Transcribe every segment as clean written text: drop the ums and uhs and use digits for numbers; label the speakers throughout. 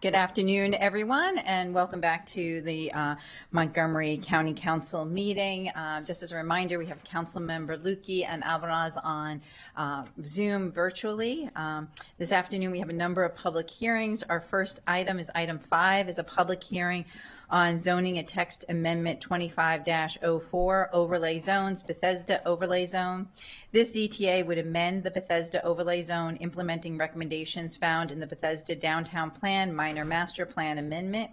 Speaker 1: Good afternoon, everyone, and welcome back to the Montgomery County Council meeting. Just as a reminder, we have Council Member Lukey and Alvarez on Zoom virtually. This afternoon, we have a number of public hearings. Our first item is item 5, is a public hearing on zoning a text amendment 25-04 overlay zones, Bethesda overlay zone. This ZTA would amend the Bethesda overlay zone, implementing recommendations found in the Bethesda Downtown Plan Minor Master Plan Amendment.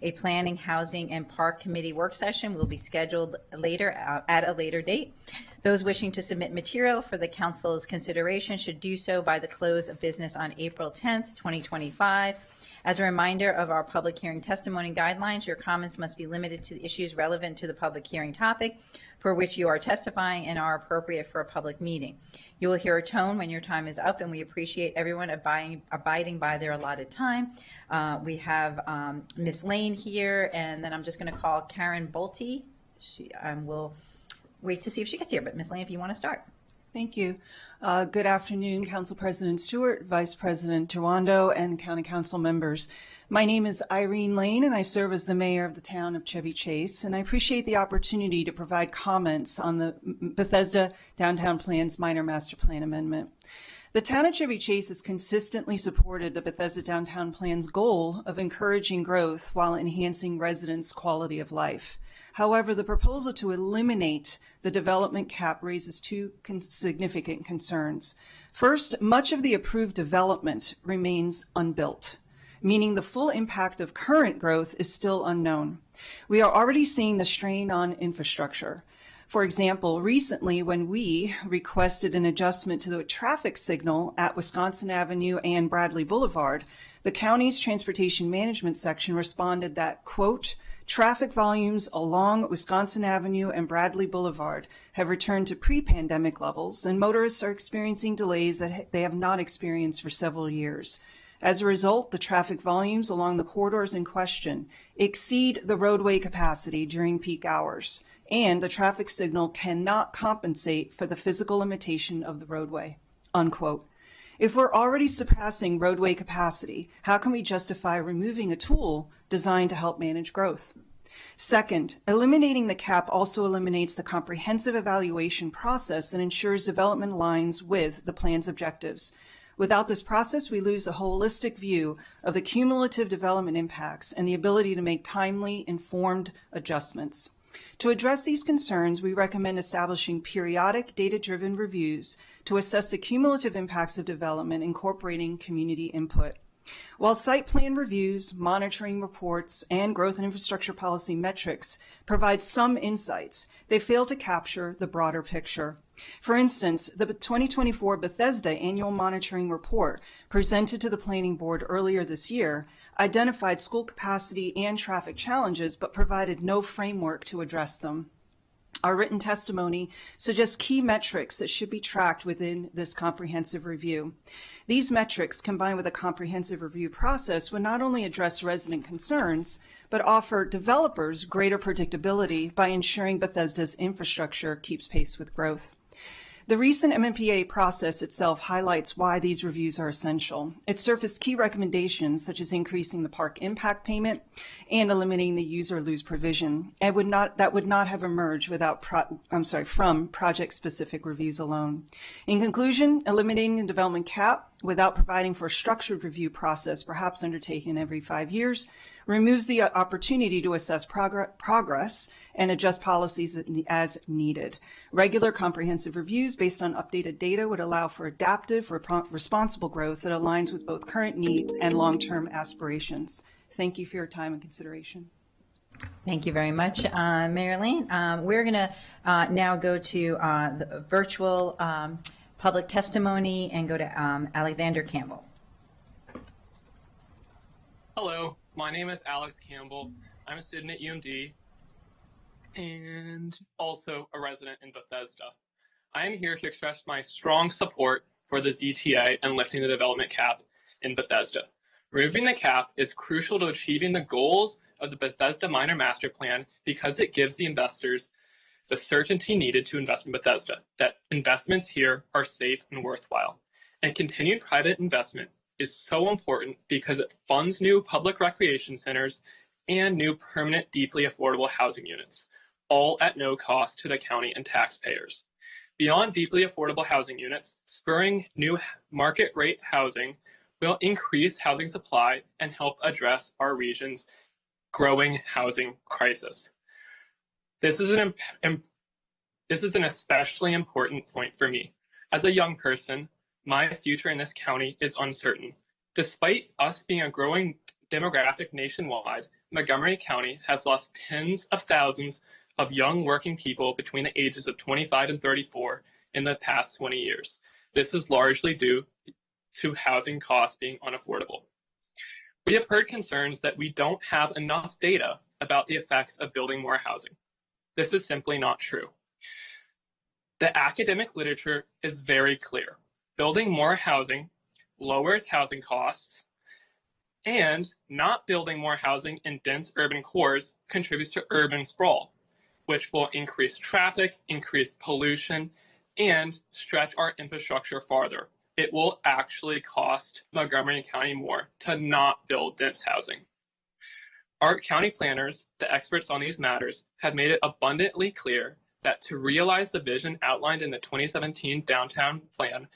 Speaker 1: A Planning, Housing, and Park Committee work session will be scheduled later at a later date. Those wishing to submit material for the Council's consideration should do so by the close of business on April 10th, 2025. As a reminder of our public hearing testimony guidelines, your comments must be limited to the issues relevant to the public hearing topic for which you are testifying and are appropriate for a public meeting. You will hear a tone when your time is up, and we appreciate everyone abiding by their allotted time. We have Ms. Lane here, and then I'm just going to call Karen Bolte. We'll wait to see if she gets here, but Ms. Lane, if you want to start.
Speaker 2: Thank you. Good afternoon, Council President Stewart, Vice President Giwando, and County Council members. My name is Irene Lane, and I serve as the mayor of the town of Chevy Chase, and I appreciate the opportunity to provide comments on the Bethesda Downtown Plan's Minor Master Plan Amendment. The town of Chevy Chase has consistently supported the Bethesda Downtown Plan's goal of encouraging growth while enhancing residents' quality of life. However, the proposal to eliminate the development cap raises two significant concerns. First, much of the approved development remains unbuilt, meaning the full impact of current growth is still unknown. We are already seeing the strain on infrastructure. For example, recently when we requested an adjustment to the traffic signal at Wisconsin Avenue and Bradley Boulevard, the county's transportation management section responded that, quote, traffic volumes along Wisconsin Avenue and Bradley Boulevard have returned to pre-pandemic levels, and motorists are experiencing delays that they have not experienced for several years. As a result, the traffic volumes along the corridors in question exceed the roadway capacity during peak hours, and the traffic signal cannot compensate for the physical limitation of the roadway, unquote. If we're already surpassing roadway capacity, how can we justify removing a tool designed to help manage growth? Second, eliminating the cap also eliminates the comprehensive evaluation process and ensures development aligns with the plan's objectives. Without this process, we lose a holistic view of the cumulative development impacts and the ability to make timely, informed adjustments. To address these concerns, we recommend establishing periodic data-driven reviews to assess the cumulative impacts of development, incorporating community input. While site plan reviews, monitoring reports, and growth and infrastructure policy metrics provide some insights, they fail to capture the broader picture. For instance, the 2024 Bethesda Annual Monitoring Report presented to the Planning Board earlier this year identified school capacity and traffic challenges, but provided no framework to address them. Our written testimony suggests key metrics that should be tracked within this comprehensive review. These metrics, combined with a comprehensive review process, would not only address resident concerns, but offer developers greater predictability by ensuring Bethesda's infrastructure keeps pace with growth. The recent MMPA process itself highlights why these reviews are essential. It surfaced key recommendations such as increasing the park impact payment and eliminating the use or lose provision, and that would not have emerged from project-specific reviews alone. In conclusion, eliminating the development cap without providing for a structured review process, perhaps undertaken every 5 years, removes the opportunity to assess progress and adjust policies as needed. Regular comprehensive reviews based on updated data would allow for adaptive, responsible growth that aligns with both current needs and long-term aspirations. Thank you for your time and consideration.
Speaker 1: Thank you very much, Mayor Lane. We're going to now go to the virtual public testimony and go to Alexander Campbell.
Speaker 3: Hello, my name is Alex Campbell. I'm a student at UMD and also a resident in Bethesda. I am here to express my strong support for the ZTA and lifting the development cap in Bethesda. Removing the cap is crucial to achieving the goals of the Bethesda Minor Master Plan because it gives the investors the certainty needed to invest in Bethesda, that investments here are safe and worthwhile. And continued private investment is so important because it funds new public recreation centers and new permanent, deeply affordable housing units, all at no cost to the county and taxpayers. Beyond deeply affordable housing units, spurring new market rate housing will increase housing supply and help address our region's growing housing crisis. This is an especially important point for me. As a young person, my future in this county is uncertain. Despite us being a growing demographic nationwide, Montgomery County has lost tens of thousands of young working people between the ages of 25 and 34 in the past 20 years. This is largely due to housing costs being unaffordable. We have heard concerns that we don't have enough data about the effects of building more housing. This is simply not true. The academic literature is very clear. Building more housing lowers housing costs, and not building more housing in dense urban cores contributes to urban sprawl, which will increase traffic, increase pollution, and stretch our infrastructure farther. It will actually cost Montgomery County more to not build dense housing. Our county planners, the experts on these matters, have made it abundantly clear that to realize the vision outlined in the 2017 downtown plan,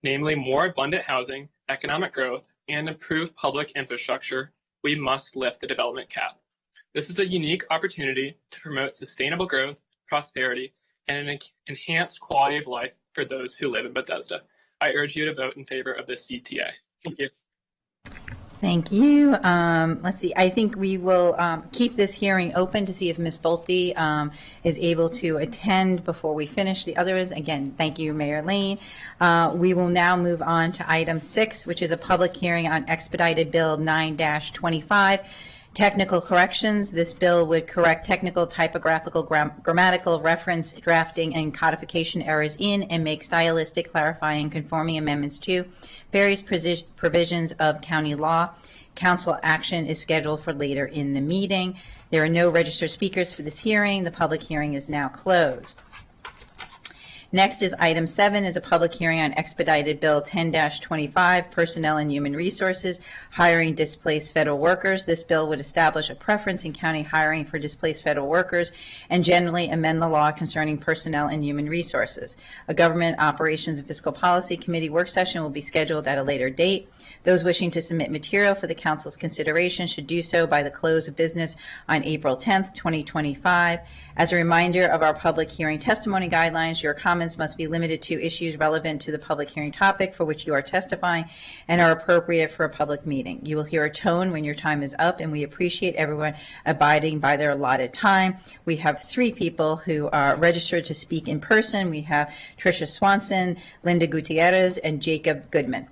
Speaker 3: namely more abundant housing, economic growth, and improved public infrastructure, we must lift the development cap. This is a unique opportunity to promote sustainable growth, prosperity, and an enhanced quality of life for those who live in Bethesda. I urge you to vote in favor of this CTA. Thank you.
Speaker 1: Thank you. Let's see. I think we will keep this hearing open to see if Ms. Bolte is able to attend before we finish the others. Again, thank you, Mayor Lane. We will now move on to item 6, which is a public hearing on expedited bill 9-25. Technical corrections. This bill would correct technical, typographical, grammatical, reference, drafting, and codification errors in and make stylistic, clarifying, conforming amendments to various provisions of county law. Council action is scheduled for later in the meeting. There are no registered speakers for this hearing. The public hearing is now closed. Next is item 7, is a public hearing on expedited bill 10-25, personnel and human resources, hiring displaced federal workers. This bill would establish a preference in county hiring for displaced federal workers and generally amend the law concerning personnel and human resources. A Government Operations and Fiscal Policy Committee work session will be scheduled at a later date. Those wishing to submit material for the Council's consideration should do so by the close of business on April 10th, 2025. As a reminder of our public hearing testimony guidelines, your comments must be limited to issues relevant to the public hearing topic for which you are testifying and are appropriate for a public meeting. You will hear a tone when your time is up, and we appreciate everyone abiding by their allotted time. We have 3 people who are registered to speak in person. We have Tricia Swanson, Linda Gutierrez, and Jacob Goodman.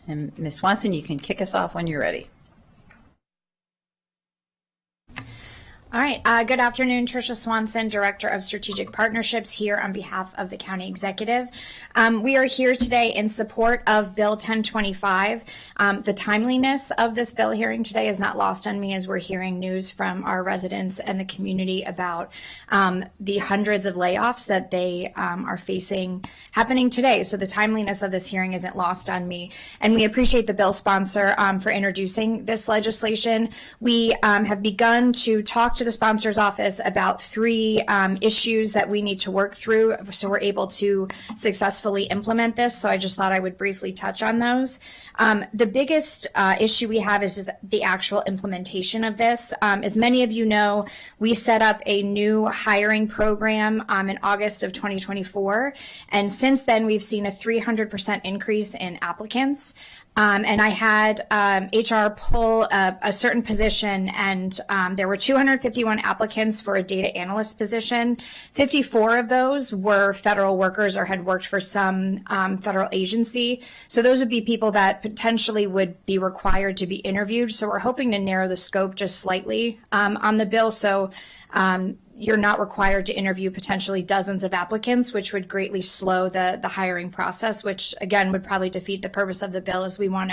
Speaker 1: And Ms. Swanson, you can kick us off when you're ready.
Speaker 4: All right. Good afternoon. Tricia Swanson, Director of Strategic Partnerships, here on behalf of the County Executive. We are here today in support of Bill 1025. The timeliness of this bill hearing today is not lost on me as we're hearing news from our residents and the community about the hundreds of layoffs that they are facing happening today. So the timeliness of this hearing isn't lost on me. And we appreciate the bill sponsor for introducing this legislation. We have begun to talk to the sponsor's office about 3 issues that we need to work through so we're able to successfully implement this. So I just thought I would briefly touch on those. The biggest issue we have is just the actual implementation of this. As many of you know, we set up a new hiring program in August of 2024. And since then, we've seen a 300% increase in applicants. And I had HR pull a certain position, and there were 251 applicants for a data analyst position. 54 of those were federal workers or had worked for some federal agency. So those would be people that potentially would be required to be interviewed. So we're hoping to narrow the scope just slightly on the bill. So you're not required to interview potentially dozens of applicants, which would greatly slow the hiring process, which again would probably defeat the purpose of the bill, as we want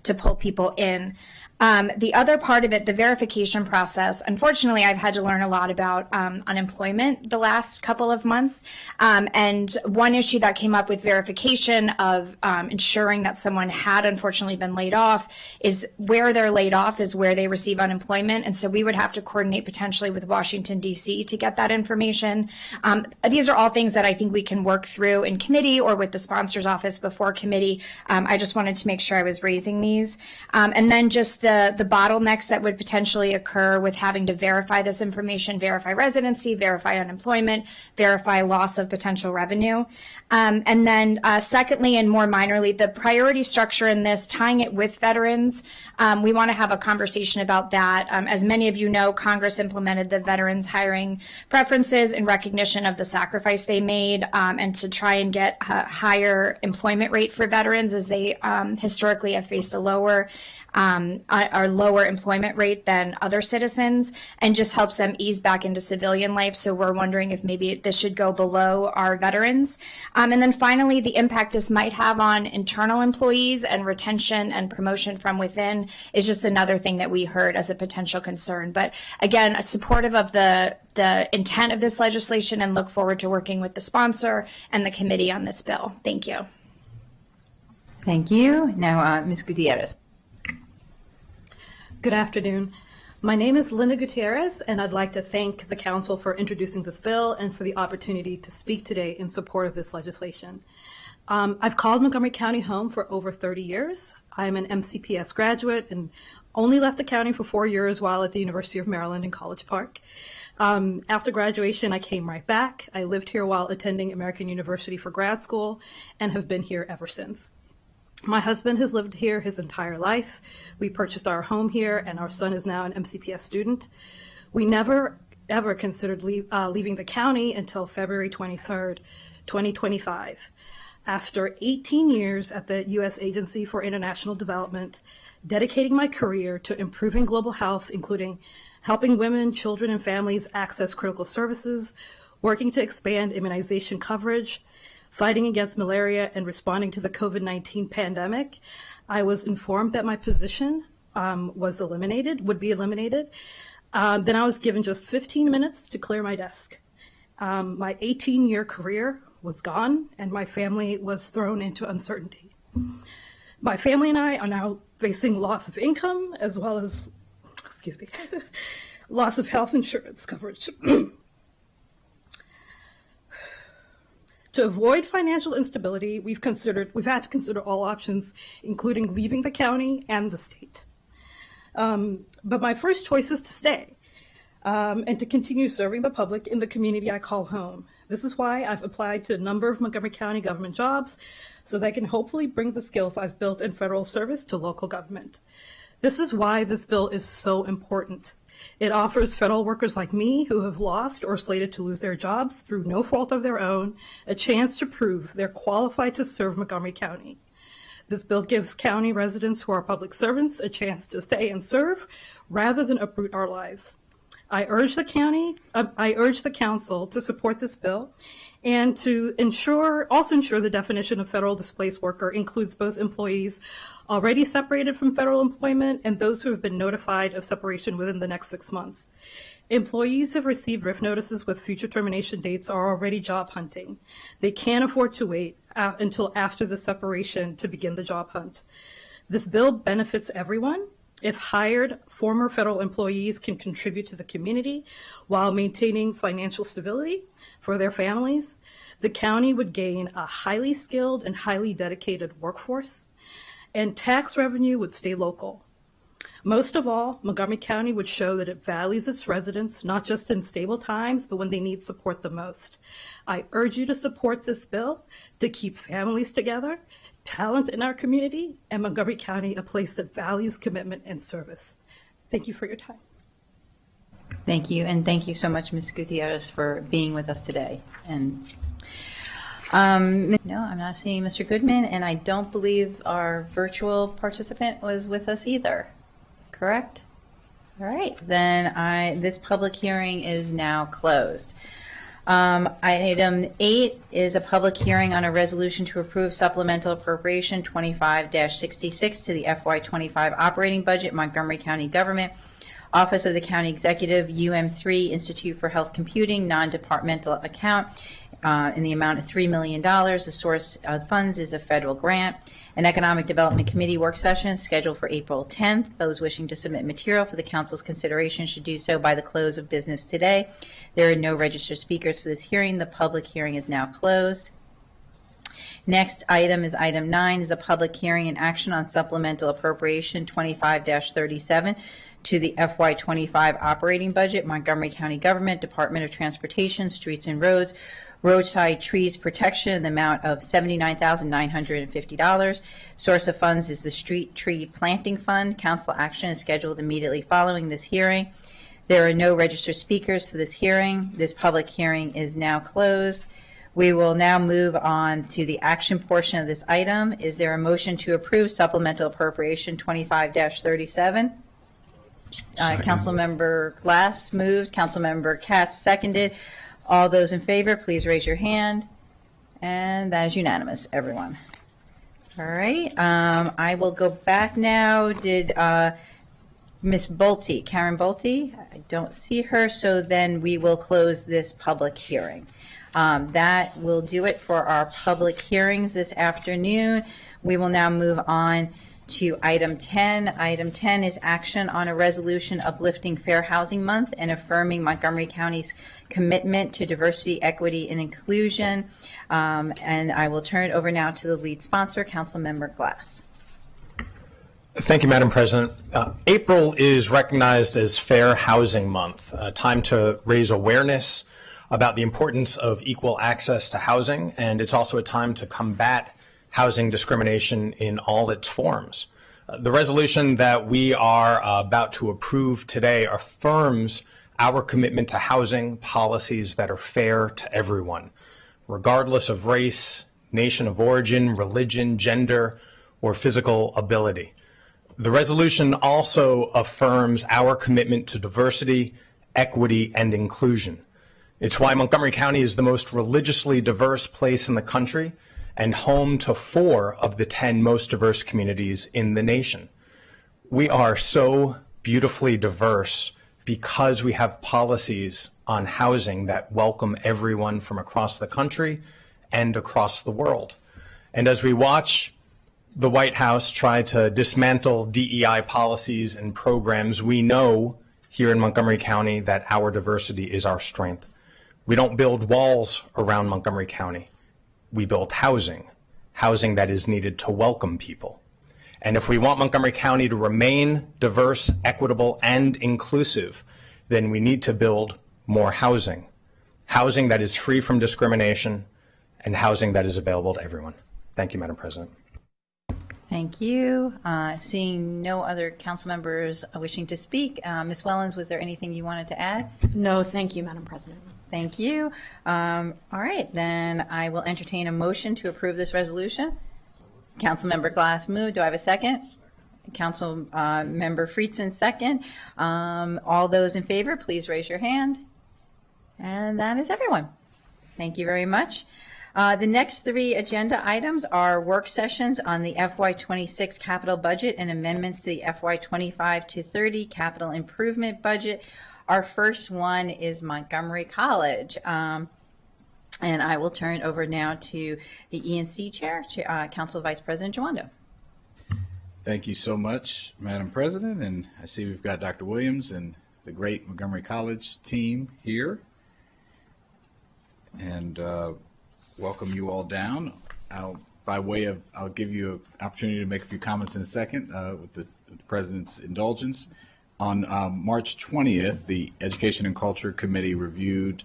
Speaker 4: to pull people in. The other part of it, the verification process, unfortunately, I've had to learn a lot about unemployment the last couple of months. And one issue that came up with verification of ensuring that someone had unfortunately been laid off is where they're laid off is where they receive unemployment. And so we would have to coordinate potentially with Washington, D.C. to get that information. These are all things that I think we can work through in committee or with the sponsor's office before committee. I just wanted to make sure I was raising these. And then just the bottlenecks that would potentially occur with having to verify this information, verify residency, verify unemployment, verify loss of potential revenue. And then secondly, and more minorly, the priority structure in this, tying it with veterans. We want to have a conversation about that. As many of you know, Congress implemented the veterans hiring preferences in recognition of the sacrifice they made and to try and get a higher employment rate for veterans, as they historically have faced a lower employment rate than other citizens, and just helps them ease back into civilian life. So we're wondering if maybe this should go below our veterans. And then finally, the impact this might have on internal employees and retention and promotion from within is just another thing that we heard as a potential concern. But again, supportive of the intent of this legislation and look forward to working with the sponsor and the committee on this bill. Thank you.
Speaker 1: Thank you. Now, Ms. Gutierrez.
Speaker 5: Good afternoon. My name is Linda Gutierrez, and I'd like to thank the Council for introducing this bill and for the opportunity to speak today in support of this legislation. I've called Montgomery County home for over 30 years. I'm an MCPS graduate and only left the county for 4 years while at the University of Maryland in College Park. After graduation, I came right back. I lived here while attending American University for grad school and have been here ever since. My husband has lived here his entire life. We purchased our home here, and our son is now an MCPS student. We never, ever considered leaving the county until February 23rd, 2025. After 18 years at the U.S. Agency for International Development, dedicating my career to improving global health, including helping women, children, and families access critical services, working to expand immunization coverage, fighting against malaria, and responding to the COVID-19 pandemic, I was informed that my position would be eliminated. Then I was given just 15 minutes to clear my desk. My 18-year career was gone, and my family was thrown into uncertainty. My family and I are now facing loss of income as well as, loss of health insurance coverage. To avoid financial instability, we've had to consider all options, including leaving the county and the state. But my first choice is to stay and to continue serving the public in the community I call home. This is why I've applied to a number of Montgomery County government jobs so that I can hopefully bring the skills I've built in federal service to local government. This is why this bill is so important. It offers federal workers like me who have lost or slated to lose their jobs through no fault of their own a chance to prove they're qualified to serve Montgomery County. This bill gives county residents who are public servants a chance to stay and serve rather than uproot our lives. I urge the council to support this bill and to also ensure the definition of federal displaced worker includes both employees already separated from federal employment and those who have been notified of separation within the next 6 months. Employees who have received RIF notices with future termination dates are already job hunting. They can't afford to wait until after the separation to begin the job hunt. This bill benefits everyone. If hired, former federal employees can contribute to the community while maintaining financial stability for their families. The county would gain a highly skilled and highly dedicated workforce, and tax revenue would stay local. Most of all, Montgomery County would show that it values its residents, not just in stable times, but when they need support the most. I urge you to support this bill to keep families together, talent in our community, and Montgomery County a place that values commitment and service. Thank you for your time.
Speaker 1: Thank you, and thank you so much, Ms. Gutierrez, for being with us today. And no, I'm not seeing Mr. Goodman, and I don't believe our virtual participant was with us either. Correct? All right, then this public hearing is now closed. Item 8 is a public hearing on a resolution to approve supplemental appropriation 25-66 to the FY25 operating budget, Montgomery County Government, Office of the County Executive, UM3 Institute for Health Computing, non-departmental account in the amount of $3 million. The source of funds is a federal grant. An Economic Development Committee work session is scheduled for April 10th. Those wishing to submit material for the Council's consideration should do so by the close of business today. There are no registered speakers for this hearing. The public hearing is now closed. Next item is item 9, is a public hearing and action on supplemental appropriation 25-37 to the FY25 operating budget, Montgomery County Government, Department of Transportation, Streets and Roads, roadside trees protection in the amount of $79,950. Source of funds is the Street Tree Planting Fund. Council action is scheduled immediately following this hearing. There are no registered speakers for this hearing. This public hearing is now closed. We will now move on to the action portion of this item. Is there a motion to approve supplemental appropriation 25-37? Councilmember Glass moved. Councilmember Katz seconded. All those in favor, please raise your hand. And that is unanimous, everyone. All right. I will go back now. Did Ms. Bolte, Karen Bolte? I don't see her, so then we will close this public hearing. That will do it for our public hearings this afternoon. We will now move on to item 10. Item 10 is action on a resolution uplifting Fair Housing Month and affirming Montgomery County's commitment to diversity, equity, and inclusion. And I will turn it over now to the lead sponsor, Councilmember Glass.
Speaker 6: Thank you, Madam President. April is recognized as Fair Housing Month, a time to raise awareness about the importance of equal access to housing, and it's also a time to combat housing discrimination in all its forms. The resolution that we are about to approve today affirms our commitment to housing policies that are fair to everyone, regardless of race, nation of origin, religion, gender, or physical ability. The resolution also affirms our commitment to diversity, equity, and inclusion. It's why Montgomery County is the most religiously diverse place in the country and home to 4 of the 10 most diverse communities in the nation. We are so beautifully diverse because we have policies on housing that welcome everyone from across the country and across the world. And as we watch the White House try to dismantle DEI policies and programs, we know here in Montgomery County that our diversity is our strength. We don't build walls around Montgomery County. We build housing that is needed to welcome people. And if we want Montgomery County to remain diverse, equitable, and inclusive, then we need to build more housing that is free from discrimination, and housing that is available to everyone. Thank you, Madam President.
Speaker 1: Thank you. Seeing no other council members wishing to speak, Ms. Wellens, was there anything you wanted to add?
Speaker 7: No, thank you, Madam President.
Speaker 1: Thank you. All right, then I will entertain a motion to approve this resolution. Councilmember Glass moved. Do I have a second? Council Member Friedson second. All those in favor, please raise your hand. And that is everyone. Thank you very much. The next 3 agenda items are work sessions on the FY26 capital budget and amendments to the FY25 to 30 capital improvement budget. Our first one is Montgomery College. And I will turn it over now to the ENC Chair, Council Vice President Joando.
Speaker 8: Thank you so much, Madam President. And I see we've got Dr. Williams and the great Montgomery College team here. And welcome you all down. I'll give you an opportunity to make a few comments in a second with the President's indulgence. On March 20th, the Education and Culture Committee reviewed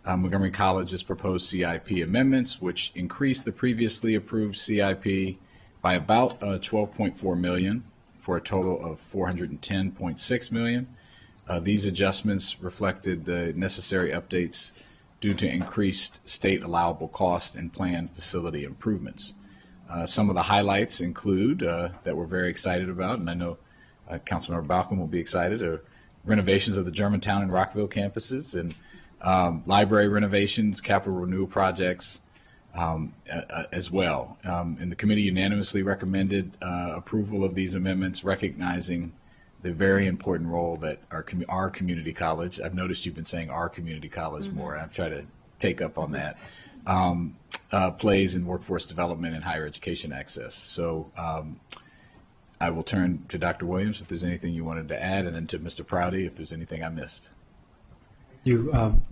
Speaker 8: Montgomery College's proposed CIP amendments, which increased the previously approved CIP by about $12.4 million for a total of $410.6 million. These adjustments reflected the necessary updates due to increased state allowable costs and planned facility improvements. Some of the highlights include that we're very excited about, and I know Councilmember Balcom will be excited, renovations of the Germantown and Rockville campuses, and library renovations, capital renewal projects as well. And the committee unanimously recommended approval of these amendments, recognizing the very important role that our community college, I've noticed you've been saying our community college more, I've tried to take up on that, plays in workforce development and higher education access. So I will turn to Dr. Williams if there's anything you wanted to add, and then to Mr. Prouty if there's anything I missed.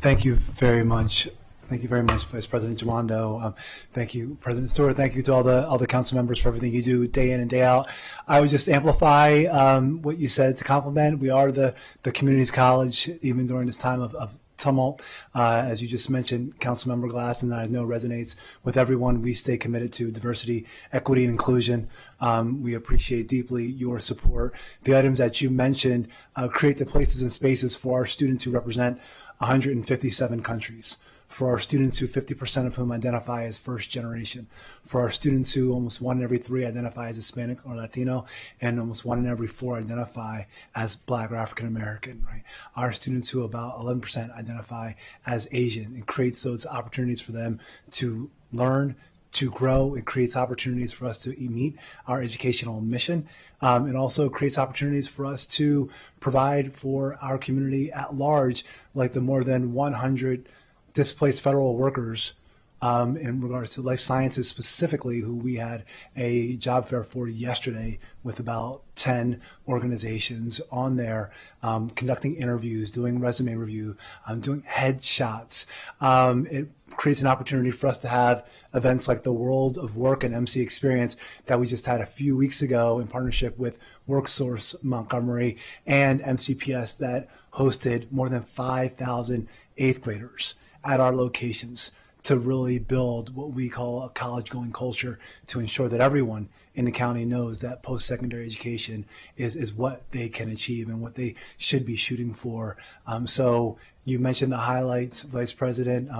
Speaker 9: Thank you very much. Thank you very much, Vice President Jawando. Thank you, President Stewart. Thank you to all the council members for everything you do day in and day out. I would just amplify what you said to compliment. We are the community's college, even during this time of tumult. As you just mentioned, Councilmember Glass, and I know resonates with everyone. We stay committed to diversity, equity, and inclusion. We appreciate deeply your support. The items that you mentioned create the places and spaces for our students who represent 157 countries. For our students who 50% of whom identify as first generation, for our students who almost 1 in every 3 identify as Hispanic or Latino, and almost 1 in every 4 identify as Black or African American, right? Our students who about 11% identify as Asian. It creates those opportunities for them to learn, to grow. It creates opportunities for us to meet our educational mission. It also creates opportunities for us to provide for our community at large, like the more than 100 displaced federal workers in regards to life sciences specifically, who we had a job fair for yesterday with about 10 organizations on there, conducting interviews, doing resume review, doing headshots. It creates an opportunity for us to have events like the World of Work and MC Experience that we just had a few weeks ago in partnership with WorkSource Montgomery and MCPS that hosted more than 5,000 eighth graders at our locations to really build what we call a college-going culture, to ensure that everyone in the county knows that post-secondary education is what they can achieve and what they should be shooting for. So you mentioned the highlights, Vice President.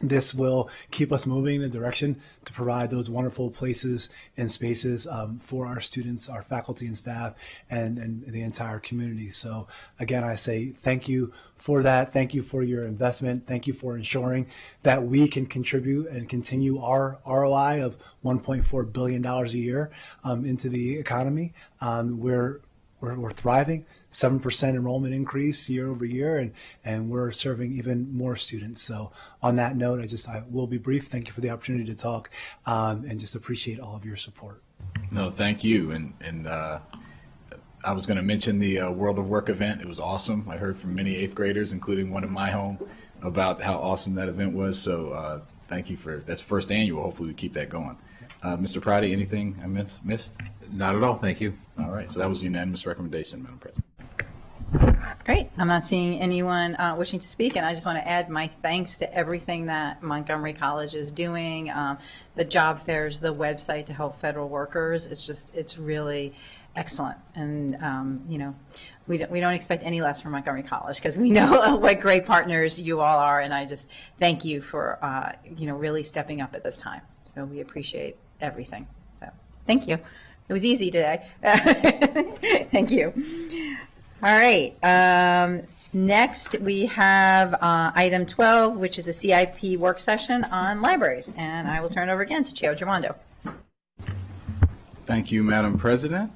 Speaker 9: This will keep us moving in a direction to provide those wonderful places and spaces for our students, our faculty and staff, and the entire community. So again, I say thank you for that. Thank you for your investment. Thank you for ensuring that we can contribute and continue our ROI of $1.4 billion a year into the economy. We're thriving. 7% enrollment increase year over year, and we're serving even more students. So on that note, I will be brief. Thank you for the opportunity to talk, and just appreciate all of your support.
Speaker 8: No, thank you. And I was going to mention the World of Work event. It was awesome. I heard from many eighth graders, including one at my home, about how awesome that event was. So thank you that's first annual. Hopefully we keep that going. Mr. Prouty, anything I missed?
Speaker 10: Not at all. Thank you.
Speaker 8: All right. So that was a unanimous recommendation, Madam President.
Speaker 1: Great. I'm not seeing anyone wishing to speak, and I just want to add my thanks to everything that Montgomery College is doing, the job fairs, the website to help federal workers. It's really excellent. And, we don't expect any less from Montgomery College, because we know what great partners you all are, and I just thank you for, really stepping up at this time. So we appreciate everything. So thank you. It was easy today. Thank you. All right. Next, we have item 12, which is a CIP work session on libraries. And I will turn it over again to Chair Jawando.
Speaker 8: Thank you, Madam President.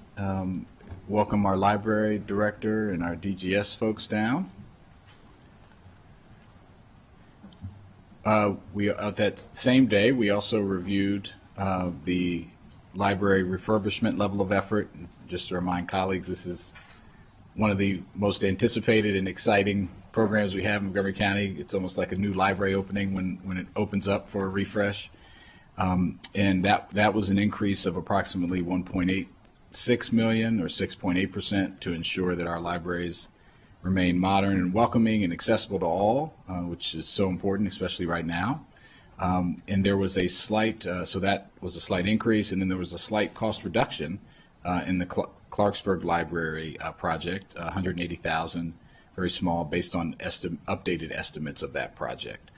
Speaker 8: Welcome our library director and our DGS folks down. That same day, we also reviewed the library refurbishment level of effort. Just to remind colleagues, this is one of the most anticipated and exciting programs we have in Montgomery County. It's almost like a new library opening when it opens up for a refresh. And that was an increase of approximately $1.86 million, or 6.8%, to ensure that our libraries remain modern and welcoming and accessible to all, which is so important, especially right now. And there was a slight, so that was a slight increase, and then there was a slight cost reduction in the Clarksburg Library project, $180,000, very small, based on updated estimates of that project.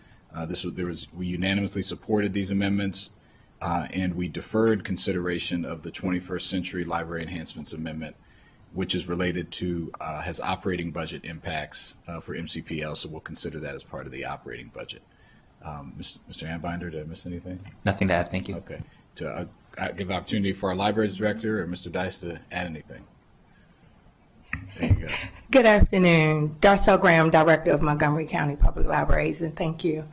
Speaker 8: We unanimously supported these amendments, and we deferred consideration of the 21st Century Library Enhancements Amendment, which is related to, has operating budget impacts for MCPL, so we'll consider that as part of the operating budget. Mr. Anbinder, did I miss anything?
Speaker 10: Nothing to add, thank you.
Speaker 8: Okay. To give opportunity for our libraries director or Mr. Dice to add anything. There you go.
Speaker 11: Good afternoon. Darcel Graham, Director of Montgomery County Public Libraries, and thank you.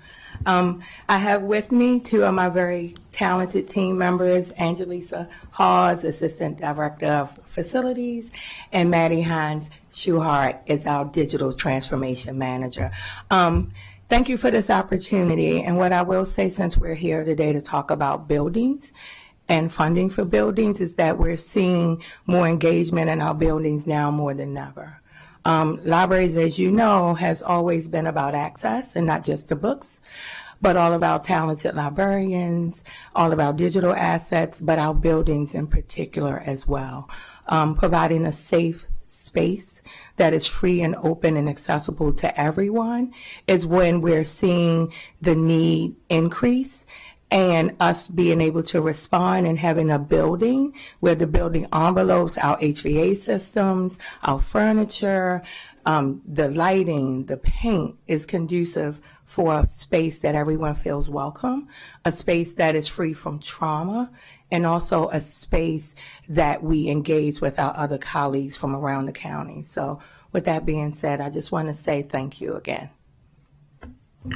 Speaker 11: I have with me two of my very talented team members, Angelisa Hawes, Assistant Director of Facilities, and Maddie Hines Schuhart is our Digital Transformation Manager. Thank you for this opportunity. And what I will say, since we're here today to talk about buildings and funding for buildings, is that we're seeing more engagement in our buildings now more than ever. Libraries, as you know, has always been about access, and not just to books, but all about talented librarians, all about digital assets, but our buildings in particular as well. Providing a safe space that is free and open and accessible to everyone is when we're seeing the need increase, and us being able to respond and having a building where the building envelopes, our HVAC systems, our furniture, the lighting, the paint is conducive for a space that everyone feels welcome, a space that is free from trauma, and also a space that we engage with our other colleagues from around the county. So with that being said, I just want to say thank you again.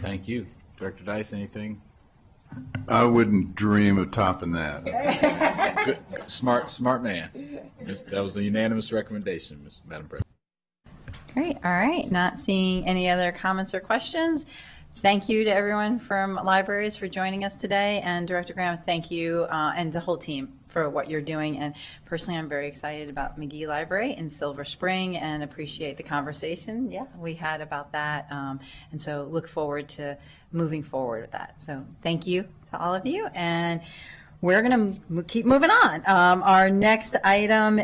Speaker 8: Thank you. Director Dice, anything?
Speaker 12: I wouldn't dream of topping that.
Speaker 8: Good. Smart man. That was a unanimous recommendation, Madam President.
Speaker 1: Great. All right. Not seeing any other comments or questions. Thank you to everyone from libraries for joining us today. And Director Graham, thank you and the whole team for what you're doing. And personally, I'm very excited about McGee Library in Silver Spring and appreciate the conversation we had about that. And so look forward to moving forward with that. So thank you to all of you. And we're going to keep moving on. Our next item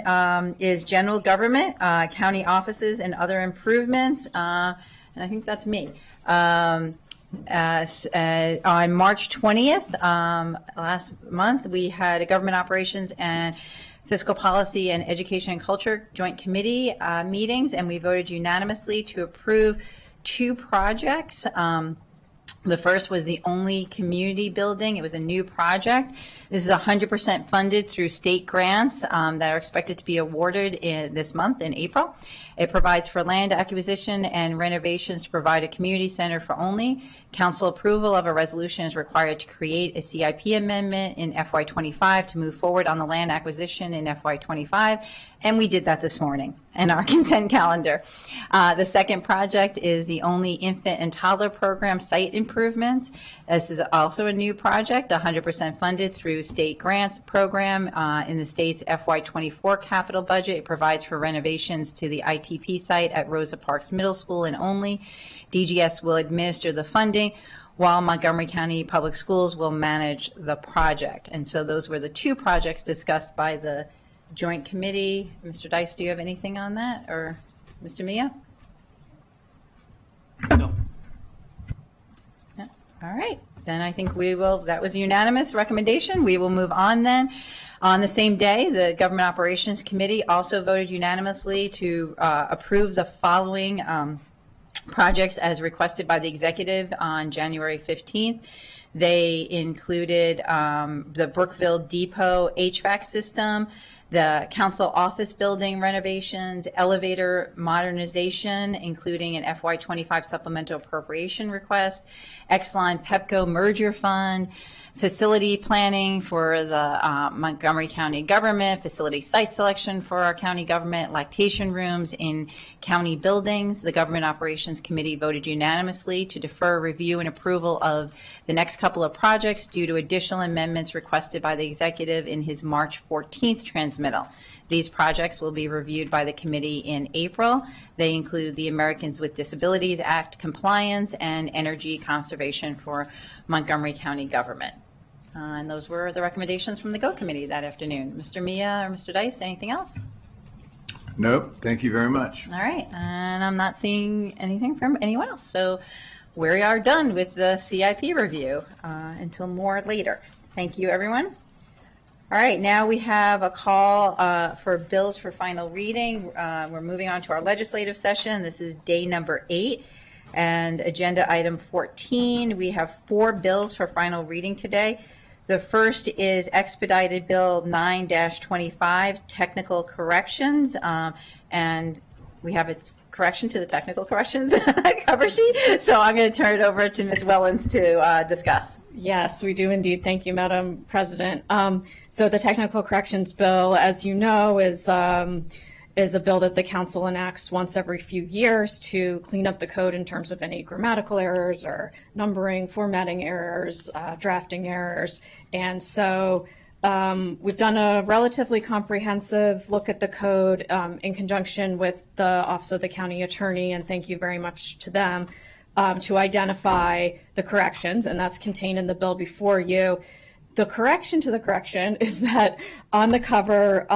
Speaker 1: is general government, county offices and other improvements. And I think that's me. On March 20th, last month, we had a government operations and fiscal policy and education and culture joint committee meetings, and we voted unanimously to approve 2 projects. The first was the only community building. It was a new project. This is 100% funded through state grants that are expected to be awarded this month in April. It provides for land acquisition and renovations to provide a community center for only. Council approval of a resolution is required to create a CIP amendment in FY25 to move forward on the land acquisition in FY25, and we did that this morning in our consent calendar. The second project is the only infant and toddler program site improvements. This is also a new project, 100% funded through state grants program in the state's FY24 capital budget. It provides for renovations to the ITP site at Rosa Parks Middle School and only. DGS will administer the funding while Montgomery County Public Schools will manage the project. And so those were the 2 projects discussed by the joint committee. Mr. Dice, do you have anything on that, or Mr. Mia?
Speaker 5: No.
Speaker 1: No. All right, then I think we will, that was a unanimous recommendation. We will move on then. On the same day, the Government Operations Committee also voted unanimously to approve the following projects as requested by the executive on January 15th. They included the Brookville Depot HVAC system, the council office building renovations, elevator modernization, including an FY25 supplemental appropriation request, Exelon Pepco merger fund, facility planning for the Montgomery County government, facility site selection for our county government, lactation rooms in county buildings. The Government Operations Committee voted unanimously to defer review and approval of the next couple of projects due to additional amendments requested by the executive in his March 14th transmittal. These projects will be reviewed by the committee in April. They include the Americans with Disabilities Act compliance and energy conservation for Montgomery County government. And those were the recommendations from the GO committee that afternoon. Mr. Mia or Mr. Dice, anything else?
Speaker 12: Nope. Thank you very much.
Speaker 1: All right. And I'm not seeing anything from anyone else. So we are done with the CIP review until more later. Thank you, everyone. All right, now we have a call for bills for final reading. We're moving on to our legislative session. This is day number 8 and agenda item 14. We have 4 bills for final reading today. The first is expedited bill 9-25, technical corrections, and we have a correction to the technical corrections cover sheet. So I'm going to turn it over to Ms. Wellens to discuss.
Speaker 7: Yes, we do indeed. Thank you, Madam President. So the technical corrections bill, as you know, is a bill that the council enacts once every few years to clean up the code in terms of any grammatical errors or numbering, formatting errors, drafting errors. And so we've done a relatively comprehensive look at the code in conjunction with the Office of the County Attorney, and thank you very much to them, to identify the corrections, and that's contained in the bill before you. The correction to the correction is that on the cover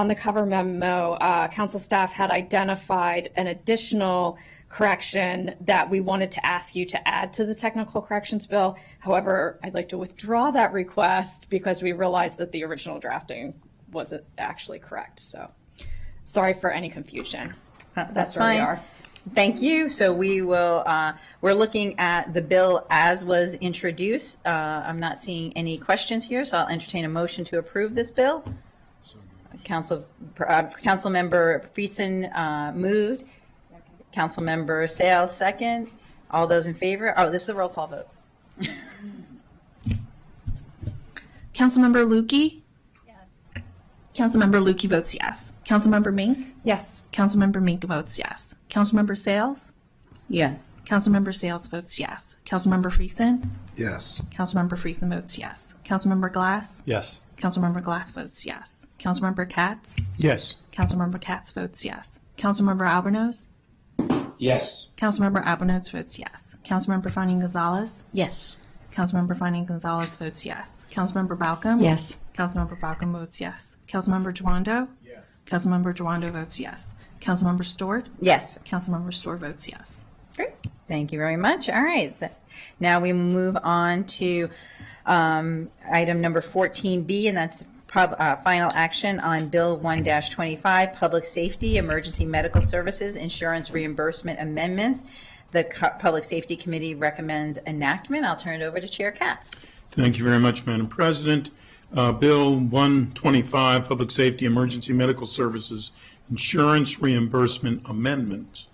Speaker 7: memo, council staff had identified an additional correction that we wanted to ask you to add to the technical corrections bill. However, I'd like to withdraw that request because we realized that the original drafting wasn't actually correct. So sorry for any confusion.
Speaker 1: That's
Speaker 7: where we
Speaker 1: fine.
Speaker 7: are.
Speaker 1: Thank you. So we will, we're looking at the bill as was introduced. I'm not seeing any questions here, so I'll entertain a motion to approve this bill. Councilmember Friesen moved. Councilmember Sales second. All those in favor? Oh, this is a roll call vote.
Speaker 10: Councilmember Lukey? Yes. Councilmember Lukey votes yes. Councilmember Mink?
Speaker 7: Yes.
Speaker 10: Councilmember Mink votes yes. Councilmember Sales?
Speaker 11: Yes.
Speaker 10: Councilmember Sales votes yes. Councilmember Friesen?
Speaker 12: Yes.
Speaker 10: Councilmember Friesen votes yes. Councilmember Glass?
Speaker 6: Yes.
Speaker 10: Councilmember Glass votes yes. Councilmember Katz?
Speaker 9: Yes.
Speaker 10: Councilmember Katz votes yes. Councilmember Albornoz?
Speaker 13: Yes.
Speaker 10: Councilmember Albornoz votes yes. Councilmember Finding Gonzalez?
Speaker 11: Yes.
Speaker 10: Councilmember Finding Gonzalez votes yes. Councilmember Balcom?
Speaker 11: Yes.
Speaker 10: Councilmember Balcom votes yes. Councilmember Joando?
Speaker 13: Yes.
Speaker 10: Councilmember Joando votes yes. Councilmember Stewart?
Speaker 1: Yes.
Speaker 10: Councilmember Stewart votes yes.
Speaker 1: Great. Thank you very much. All right. Now we move on to item number 14B, and that's final action on Bill 1-25, Public Safety, Emergency Medical Services, Insurance Reimbursement Amendments. The Public Safety Committee recommends enactment. I'll turn it over to Chair Katz.
Speaker 14: Thank you very much, Madam President. Bill 125, Public Safety, Emergency Medical Services, Insurance Reimbursement Amendments.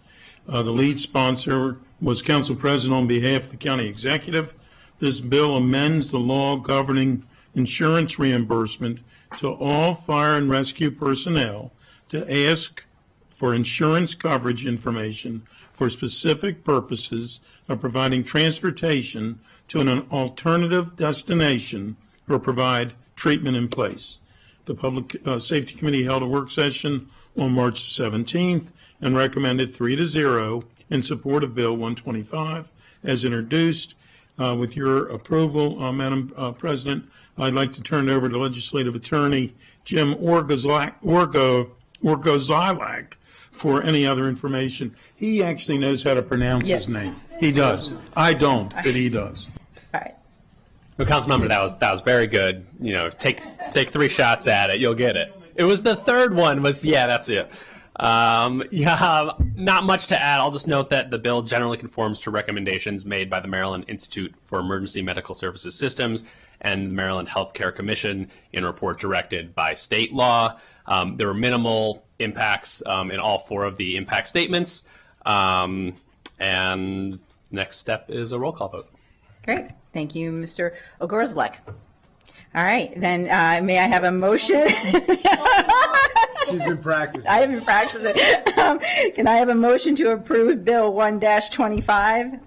Speaker 14: The lead sponsor was Council President on behalf of the County Executive. This bill amends the law governing insurance reimbursement to all fire and rescue personnel to ask for insurance coverage information for specific purposes of providing transportation to an alternative destination or provide treatment in place. The Public Safety Committee held a work session on March 17th and recommended 3-0 in support of Bill 125 as introduced. With your approval, Madam President, I'd like to turn it over to Legislative Attorney Jim Orgozylak for any other information. He actually knows how to pronounce his name. He does. I don't, but he does.
Speaker 1: All right.
Speaker 13: Well, Councilmember, that was very good. You know, take 3 shots at it, you'll get it. It was the third one. Yeah, that's it. Not much to add. I'll just note that the bill generally conforms to recommendations made by the Maryland Institute for Emergency Medical Services Systems and the Maryland Healthcare Commission in a report directed by state law. There were minimal impacts in all 4 of the impact statements. And next step is a roll call vote.
Speaker 1: Great. Thank you, Mr. Ogorzelek. All right, then may I have a motion?
Speaker 9: She's been practicing.
Speaker 1: I have been practicing. Can I have a motion to approve Bill 1-25?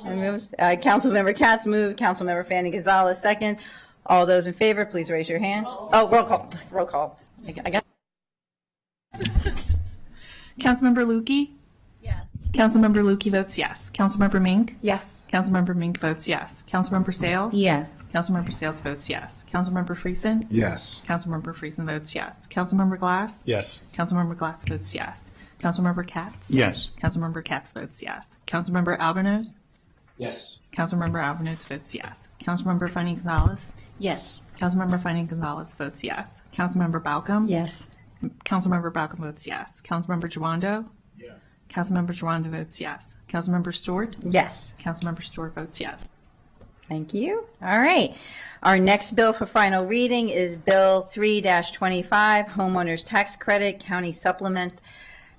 Speaker 1: Councilmember Katz moved. Councilmember Fanning Gonzalez second. All those in favor, please raise your hand. Oh, roll call. Roll call. I got.
Speaker 10: Councilmember Lukey? Yes. Councilmember Lukey votes yes. Councilmember Mink?
Speaker 7: Yes.
Speaker 10: Councilmember Mink votes yes. Councilmember Sales?
Speaker 11: Yes.
Speaker 10: Councilmember Sales votes yes. Councilmember Friesen?
Speaker 12: Yes.
Speaker 10: Councilmember Friesen votes yes. Councilmember Glass?
Speaker 6: Yes.
Speaker 10: Councilmember Glass votes yes. Councilmember Katz?
Speaker 14: Yes.
Speaker 10: Councilmember Katz votes yes. Councilmember Albornoz?
Speaker 13: Yes.
Speaker 10: Councilmember Albornoz votes yes. Councilmember Finding Gonzalez?
Speaker 11: Yes.
Speaker 10: Councilmember Finding Gonzalez votes yes. Councilmember Balcom?
Speaker 1: Yes.
Speaker 10: Councilmember Balcom votes yes. Councilmember Jawando?
Speaker 8: Yes.
Speaker 10: Councilmember Jawando votes yes. Councilmember Stewart?
Speaker 1: Yes.
Speaker 10: Councilmember Stewart votes yes.
Speaker 1: Thank you. All right. Our next bill for final reading is Bill 3-25, Homeowners Tax Credit County Supplement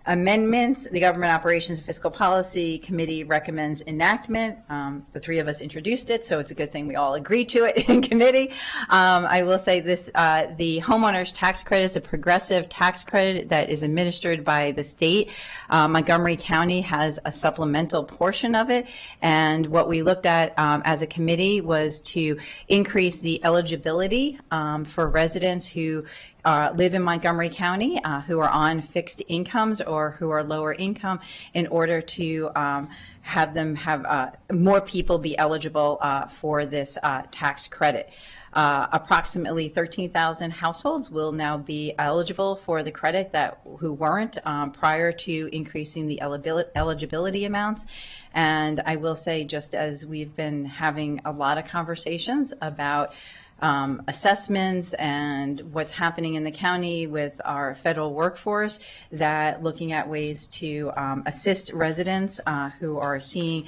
Speaker 1: Amendments. The Government Operations and Fiscal Policy Committee recommends enactment. The three of us introduced it, so it's a good thing we all agreed to it in committee. I will say this, the homeowners tax credit is a progressive tax credit that is administered by the state. Montgomery County has a supplemental portion of it, and what we looked at as a committee was to increase the eligibility for residents who live in Montgomery County, who are on fixed incomes or who are lower income, in order to have them have more people be eligible for this tax credit. Approximately 13,000 households will now be eligible for the credit who weren't prior to increasing the eligibility amounts. And I will say, just as we've been having a lot of conversations about assessments and what's happening in the county with our federal workforce, that looking at ways to assist residents who are seeing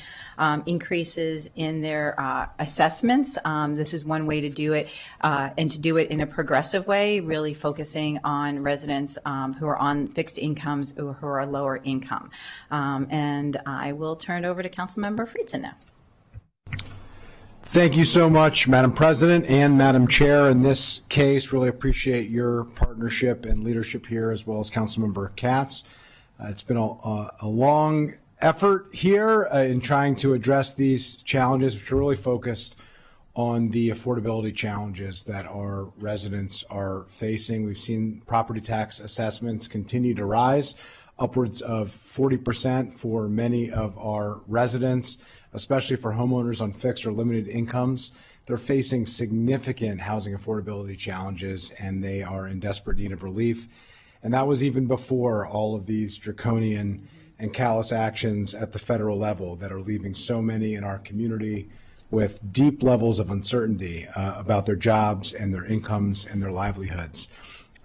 Speaker 1: increases in their assessments. This is one way to do it, and to do it in a progressive way, really focusing on residents who are on fixed incomes or who are lower income. And I will turn it over to Councilmember Friedson now.
Speaker 15: Thank you so much, Madam President and Madam Chair. In this case, really appreciate your partnership and leadership here, as well as Councilmember Katz. It's been a long effort here in trying to address these challenges, which are really focused on the affordability challenges that our residents are facing. We've seen property tax assessments continue to rise, upwards of 40% for many of our residents, especially for homeowners on fixed or limited incomes. They're facing significant housing affordability challenges, and they are in desperate need of relief. And that was even before all of these draconian and callous actions at the federal level that are leaving so many in our community with deep levels of uncertainty about their jobs and their incomes and their livelihoods.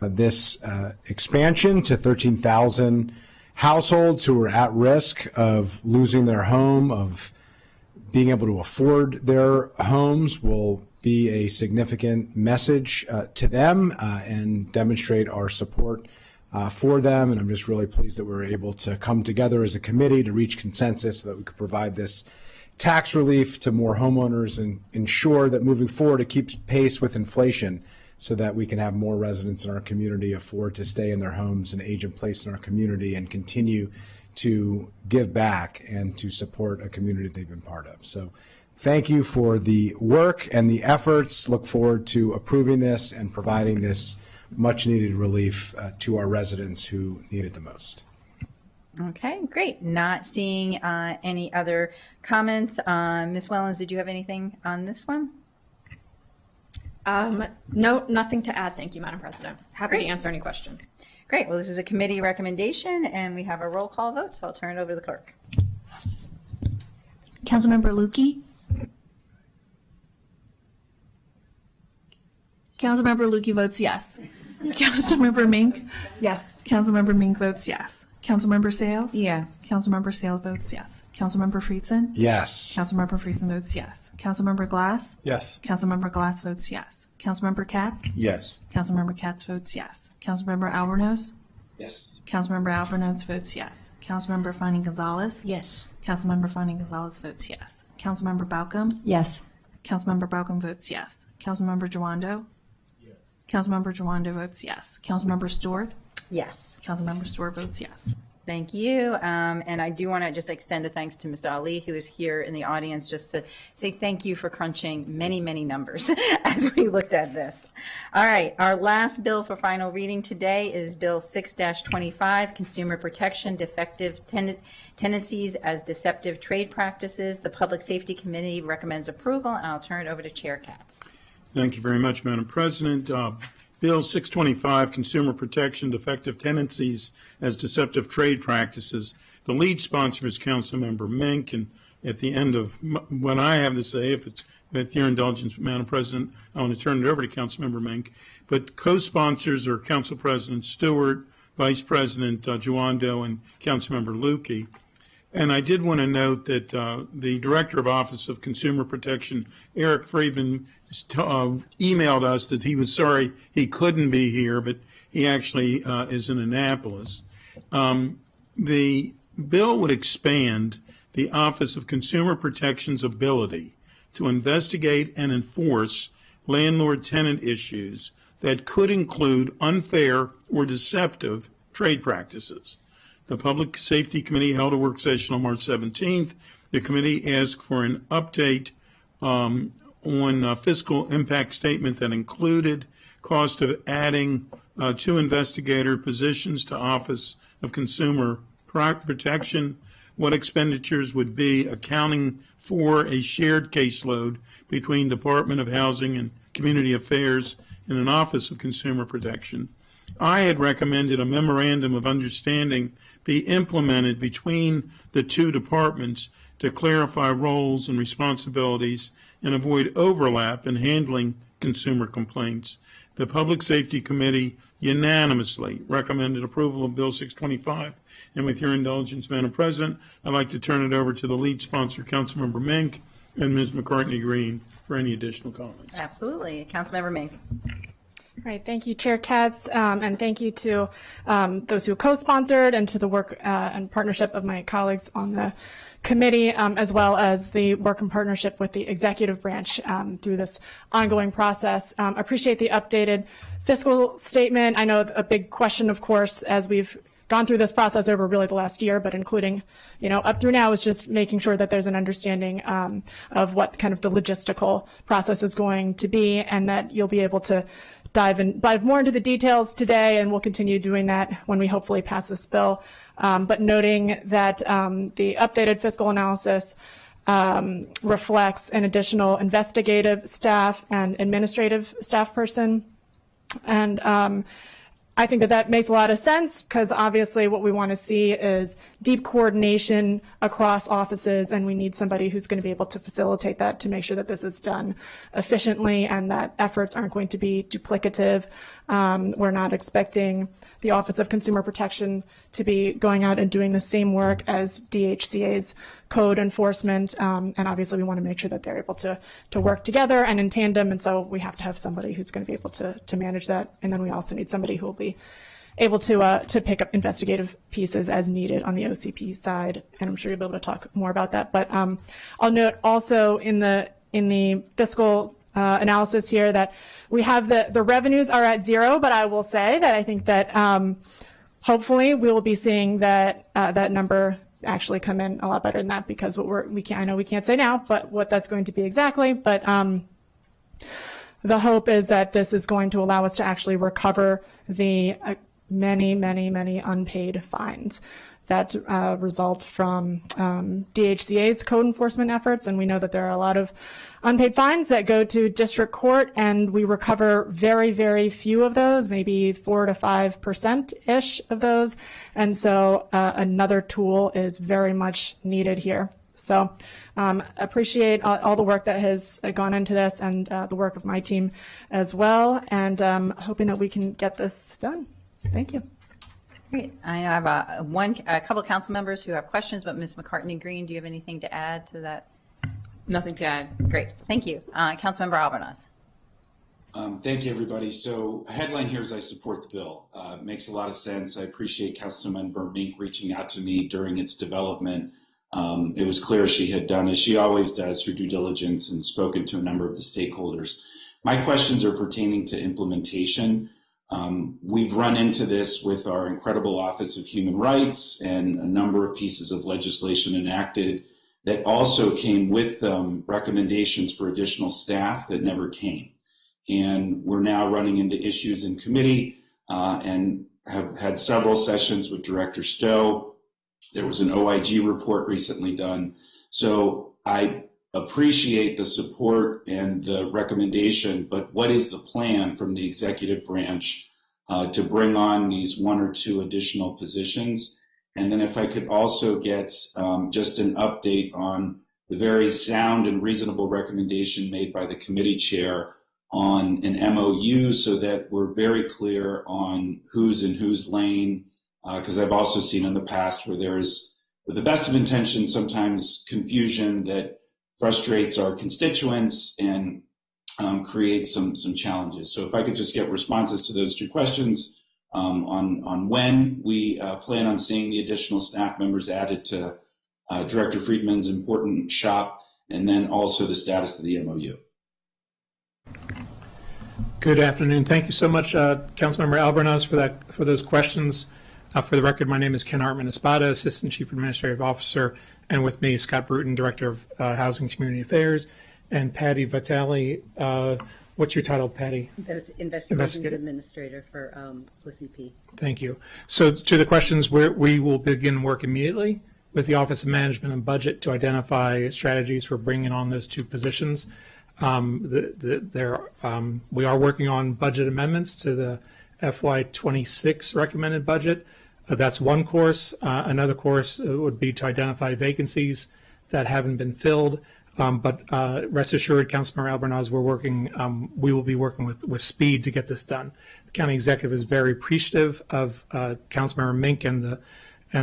Speaker 15: This expansion to 13,000 households who are at risk of losing their home, of being able to afford their homes, will be a significant message to them and demonstrate our support for them. And I'm just really pleased that we were able to come together as a committee to reach consensus so that we could provide this tax relief to more homeowners and ensure that moving forward it keeps pace with inflation, so that we can have more residents in our community afford to stay in their homes and age in place in our community and continue to give back and to support a community they've been part of. So thank you for the work and the efforts. Look forward to approving this and providing this much needed relief to our residents who need it the most.
Speaker 1: Okay, great. Not seeing any other comments. Ms. Wellens, did you have anything on this one?
Speaker 7: No, nothing to add. Thank you, Madam President. Happy
Speaker 1: Great.
Speaker 7: to answer any questions.
Speaker 1: Great. Well, this is a committee recommendation, and we have a roll call vote, so I'll turn it over to the clerk.
Speaker 10: Councilmember Lukey? Councilmember Lukey votes yes. Councilmember Mink?
Speaker 11: Yes.
Speaker 10: Councilmember Mink votes yes. Councilmember Sales?
Speaker 11: Yes.
Speaker 10: Councilmember Sales votes yes. Councilmember Friedson?
Speaker 15: Yes.
Speaker 10: Councilmember Friedson votes yes. Councilmember Glass?
Speaker 6: Yes.
Speaker 10: Councilmember Glass votes yes. Councilmember Katz?
Speaker 8: Yes.
Speaker 10: Councilmember Katz votes yes. Councilmember Albornoz?
Speaker 8: Yes.
Speaker 10: Councilmember Albornoz votes yes. Councilmember Finding Gonzalez?
Speaker 7: Yes.
Speaker 10: Councilmember Finding Gonzalez votes yes. Councilmember Balcom?
Speaker 1: Yes.
Speaker 10: Councilmember Balcom votes yes. Councilmember Jawando? Yes. Councilmember Jawando votes yes. Councilmember Stewart?
Speaker 1: Yes.
Speaker 10: Councilmember Stewart votes yes.
Speaker 1: Thank you. And I do want to just extend a thanks to Mr. Ali, who is here in the audience, just to say thank you for crunching many, many numbers as we looked at this. All right. Our last bill for final reading today is Bill 6-25, Consumer Protection, Defective Tendencies as Deceptive Trade Practices. The Public Safety Committee recommends approval, and I'll turn it over to Chair Katz.
Speaker 14: Thank you very much, Madam President. Bill 625, Consumer Protection, Defective Tendencies as Deceptive Trade Practices. The lead sponsor is Councilmember Mink, and at the end of what I have to say, if it's with your indulgence, Madam President, I want to turn it over to Councilmember Mink. But co-sponsors are Council President Stewart, Vice President Juando, and Councilmember Lukey. And I did want to note that the Director of Office of Consumer Protection, Eric Friedman, emailed us that he was sorry he couldn't be here, but he actually is in Annapolis. The bill would expand the Office of Consumer Protection's ability to investigate and enforce landlord-tenant issues that could include unfair or deceptive trade practices. The Public Safety Committee held a work session on March 17th. The committee asked for an update on a fiscal impact statement that included cost of adding 2 investigator positions to Office of Consumer Protection, what expenditures would be accounting for a shared caseload between Department of Housing and Community Affairs and an Office of Consumer Protection. I had recommended a memorandum of understanding be implemented between the 2 departments to clarify roles and responsibilities and avoid overlap in handling consumer complaints. The Public Safety Committee unanimously recommended approval of Bill 625. And with your indulgence, Madam President, I'd like to turn it over to the lead sponsor, Councilmember Mink, and Ms. McCartney Green for any additional comments.
Speaker 1: Absolutely. Councilmember Mink.
Speaker 16: Right. Thank you, Chair Katz, and thank you to those who co-sponsored and to the work and partnership of my colleagues on the committee, as well as the work and partnership with the executive branch through this ongoing process. Appreciate the updated fiscal statement. I know a big question, of course, as we've gone through this process over really the last year, but including, up through now, is just making sure that there's an understanding of what kind of the logistical process is going to be, and that you'll be able to dive more into the details today, and we'll continue doing that when we hopefully pass this bill. But noting that the updated fiscal analysis reflects an additional investigative staff and administrative staff person. And I think that makes a lot of sense, because obviously what we want to see is deep coordination across offices, and we need somebody who's going to be able to facilitate that to make sure that this is done efficiently and that efforts aren't going to be duplicative. We're not expecting the Office of Consumer Protection to be going out and doing the same work as DHCA's code enforcement, and obviously we want to make sure that they're able to work together and in tandem, and so we have to have somebody who's going to be able to manage that, and then we also need somebody who will be able to pick up investigative pieces as needed on the OCP side, and I'm sure you'll be able to talk more about that. But I'll note also in the fiscal analysis here that we have the revenues are at 0, but I will say that I think that hopefully we will be seeing that that number actually come in a lot better than that, because I know we can't say now, but what that's going to be exactly. But the hope is that this is going to allow us to actually recover the many, many, many unpaid fines that result from DHCA's code enforcement efforts. And we know that there are a lot of unpaid fines that go to district court, and we recover very, very few of those, maybe 4 to 5%-ish of those. And so another tool is very much needed here. So appreciate all the work that has gone into this, and the work of my team as well, and hoping that we can get this done. Thank you.
Speaker 1: Great. I have a couple of council members who have questions, but Ms. McCartney Green, do you have anything to add to that?
Speaker 17: Nothing to add.
Speaker 1: Great. Thank you. Councilmember Albornoz.
Speaker 18: Thank you, everybody. So a headline here is I support the bill. Makes a lot of sense. I appreciate Councilmember Mink reaching out to me during its development. It was clear she had done, as she always does, her due diligence and spoken to a number of the stakeholders. My questions are pertaining to implementation. We've run into this with our incredible Office of Human Rights and a number of pieces of legislation enacted that also came with recommendations for additional staff that never came. And we're now running into issues in committee and have had several sessions with Director Stowe. There was an OIG report recently done. So I appreciate the support and the recommendation, but what is the plan from the executive branch to bring on these 1 or 2 additional positions? And then if I could also get just an update on the very sound and reasonable recommendation made by the committee chair on an MOU so that we're very clear on who's in whose lane, because I've also seen in the past where there's, with the best of intentions, sometimes confusion that frustrates our constituents and creates some challenges. So if I could just get responses to those two questions on when we plan on seeing the additional staff members added to Director Friedman's important shop, and then also the status of the MOU.
Speaker 19: Good afternoon. Thank you so much, Councilmember Albornoz, for those questions. For the record, my name is Ken Hartman Espada, Assistant Chief Administrative Officer, and with me, Scott Bruton, Director of Housing and Community Affairs, and Patty Vitale. What's your title, Patty?
Speaker 20: Investigations Administrator for OCP.
Speaker 19: Thank you. So to the questions, we will begin work immediately with the Office of Management and Budget to identify strategies for bringing on those two positions. We are working on budget amendments to the FY26 recommended budget. That's one course. Another course would be to identify vacancies that haven't been filled. But rest assured, Councilmember Albornoz, we will be working with speed to get this done. The county executive is very appreciative of Councilmember Mink and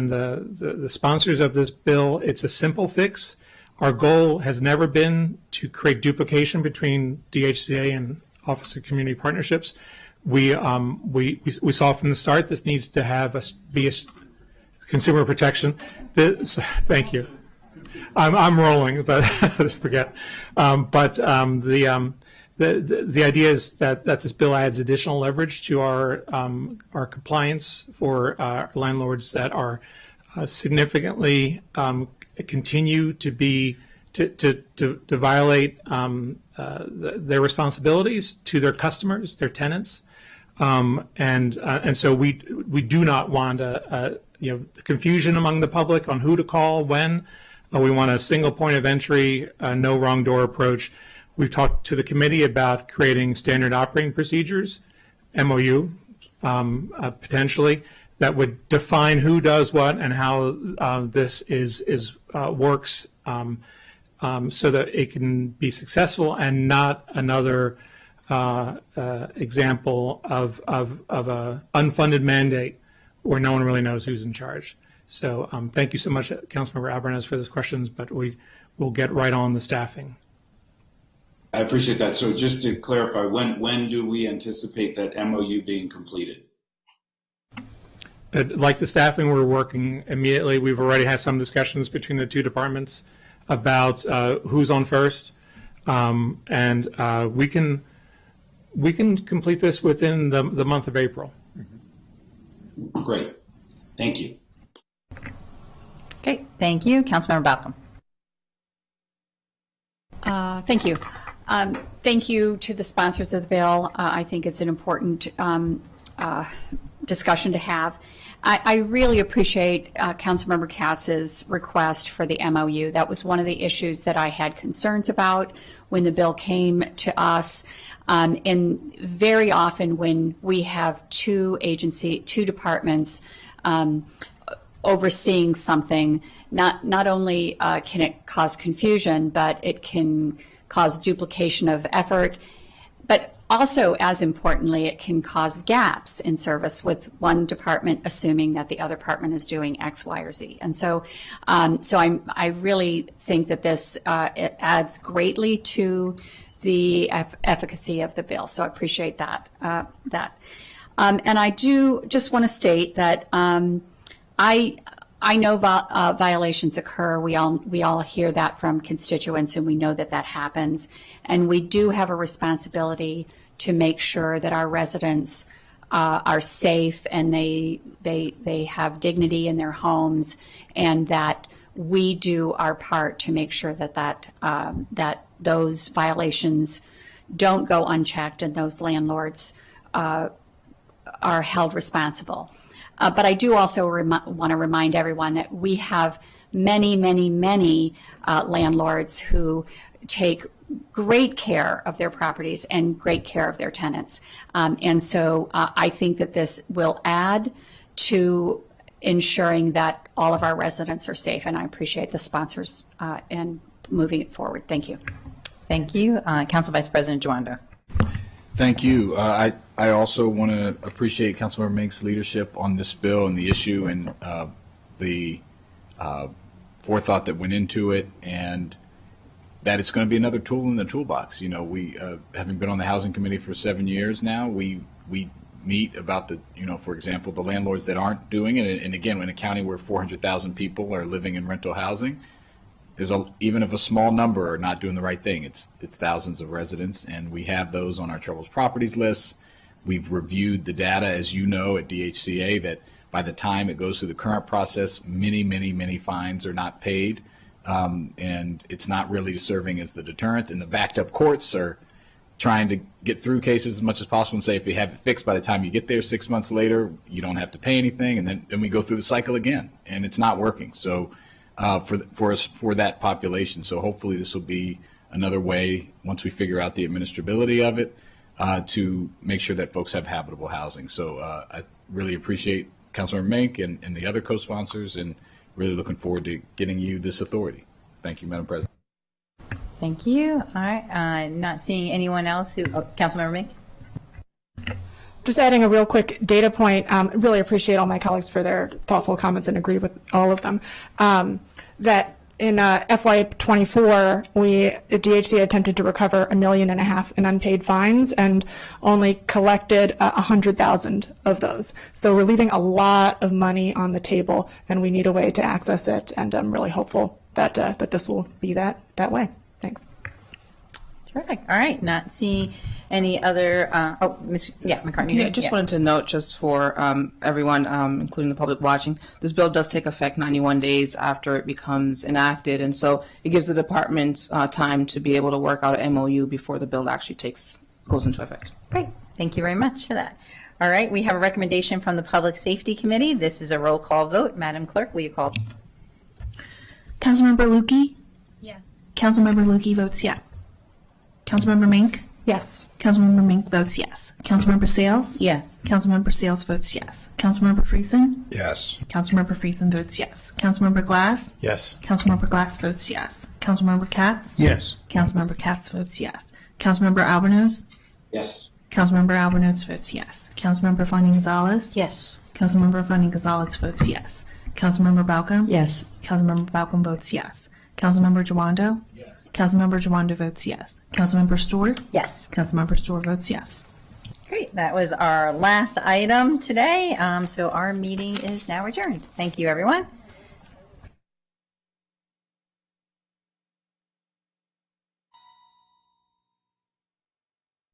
Speaker 19: the sponsors of this bill. It's a simple fix. Our goal has never been to create duplication between DHCA and Office of Community Partnerships. We saw from the start this needs to be a consumer protection. Thank you. I'm rolling, but forget. The idea is that this bill adds additional leverage to our compliance for landlords that are significantly continue to violate their responsibilities to their customers, their tenants, and so we do not want confusion among the public on who to call when. We want a single point of entry, no wrong door approach. We've talked to the committee about creating standard operating procedures, MOU, potentially, that would define who does what and how this works, so that it can be successful and not another example of a unfunded mandate where no one really knows who's in charge. So thank you so much, Councilmember Albornoz, for those questions, but we will get right on the staffing.
Speaker 18: I appreciate that. So just to clarify, when do we anticipate that MOU being completed?
Speaker 19: Like the staffing, we're working immediately. We've already had some discussions between the two departments about who's on first, and we can complete this within the month of April.
Speaker 18: Great. Thank you.
Speaker 1: Okay, thank you. Councilmember Balcom.
Speaker 21: Thank you. Thank you to the sponsors of the bill. I think it's an important discussion to have. I really appreciate Councilmember Katz's request for the MOU. That was one of the issues that I had concerns about when the bill came to us. And very often when we have two departments overseeing something, not only can it cause confusion, but it can cause duplication of effort, but also, as importantly, it can cause gaps in service with one department assuming that the other department is doing X, Y, or Z. And so, I really think that this it adds greatly to the efficacy of the bill. So I appreciate that. And I do just want to state that I know violations occur. We all hear that from constituents, and we know that happens. And we do have a responsibility to make sure that our residents are safe and they have dignity in their homes, and that we do our part to make sure that those violations don't go unchecked and those landlords are held responsible. But I do also want to remind everyone that we have many landlords who take great care of their properties and great care of their tenants. And so I think that this will add to ensuring that all of our residents are safe. And I appreciate the sponsors and moving it forward. Thank you.
Speaker 1: Thank you. Council Vice President Joando.
Speaker 8: Thank you. I also want to appreciate Councilmember Mink's leadership on this bill and the issue and the forethought that went into it, and that it's going to be another tool in the toolbox. You know, we, having been on the Housing Committee for 7 years now, we meet about the, you know, for example, the landlords that aren't doing it. And again, in a county where 400,000 people are living in rental housing, there's even if a small number are not doing the right thing, it's thousands of residents, and we have those on our troubled properties list. We've reviewed the data, as you know, at DHCA, that by the time it goes through the current process, many fines are not paid, and it's not really serving as the deterrence. And the backed up courts are trying to get through cases as much as possible and say, if you have it fixed by the time you get there 6 months later, you don't have to pay anything, and then we go through the cycle again, and it's not working. So for that population. So hopefully this will be another way, once we figure out the administrability of it, to make sure that folks have habitable housing. So I really appreciate Councilmember Mink and the other co-sponsors, and really looking forward to getting you this authority. Thank you, Madam President.
Speaker 1: Thank you. All right. Not seeing anyone else who, Councilmember Mink.
Speaker 16: Just adding a real quick data point, really appreciate all my colleagues for their thoughtful comments and agree with all of them. That in FY24, DHC attempted to recover $1.5 million in unpaid fines and only collected 100,000 of those. So we're leaving a lot of money on the table, and we need a way to access it. And I'm really hopeful that that this will be that way. Thanks.
Speaker 1: Terrific. All right. Not seeing any other. McCartney.
Speaker 17: Yeah, just wanted to note, just for everyone, including the public watching, this bill does take effect 91 days after it becomes enacted, and so it gives the department time to be able to work out an MOU before the bill actually goes into effect.
Speaker 1: Great. Thank you very much for that. All right. We have a recommendation from the Public Safety Committee. This is a roll call vote. Madam Clerk, will you call?
Speaker 10: Councilmember Lukey?
Speaker 4: Yes.
Speaker 10: Councilmember Lukey votes yes. Councilmember Mink?
Speaker 16: Yes.
Speaker 10: Councilmember Mink votes yes. Councilmember Sales?
Speaker 17: Yes.
Speaker 10: Councilmember Sales votes yes. Councilmember Friesen?
Speaker 15: Yes.
Speaker 10: Councilmember Friesen votes yes. Councilmember Glass?
Speaker 6: Yes.
Speaker 10: Councilmember Glass votes yes. Councilmember Katz?
Speaker 14: Yes.
Speaker 10: Councilmember Katz votes yes. Councilmember Albornoz?
Speaker 18: Yes.
Speaker 10: Councilmember Albornoz votes yes. Councilmember Fanning Gonzalez?
Speaker 17: Yes.
Speaker 10: Councilmember Fanning Gonzalez votes yes. Councilmember Balcom?
Speaker 17: Yes.
Speaker 10: Councilmember Balcom votes yes. Councilmember Joando?
Speaker 14: Yes.
Speaker 10: Councilmember Joando votes yes. Councilmember Stohr?
Speaker 1: Yes.
Speaker 10: Councilmember Stohr votes yes.
Speaker 1: Great. That was our last item today. So our meeting is now adjourned. Thank you, everyone.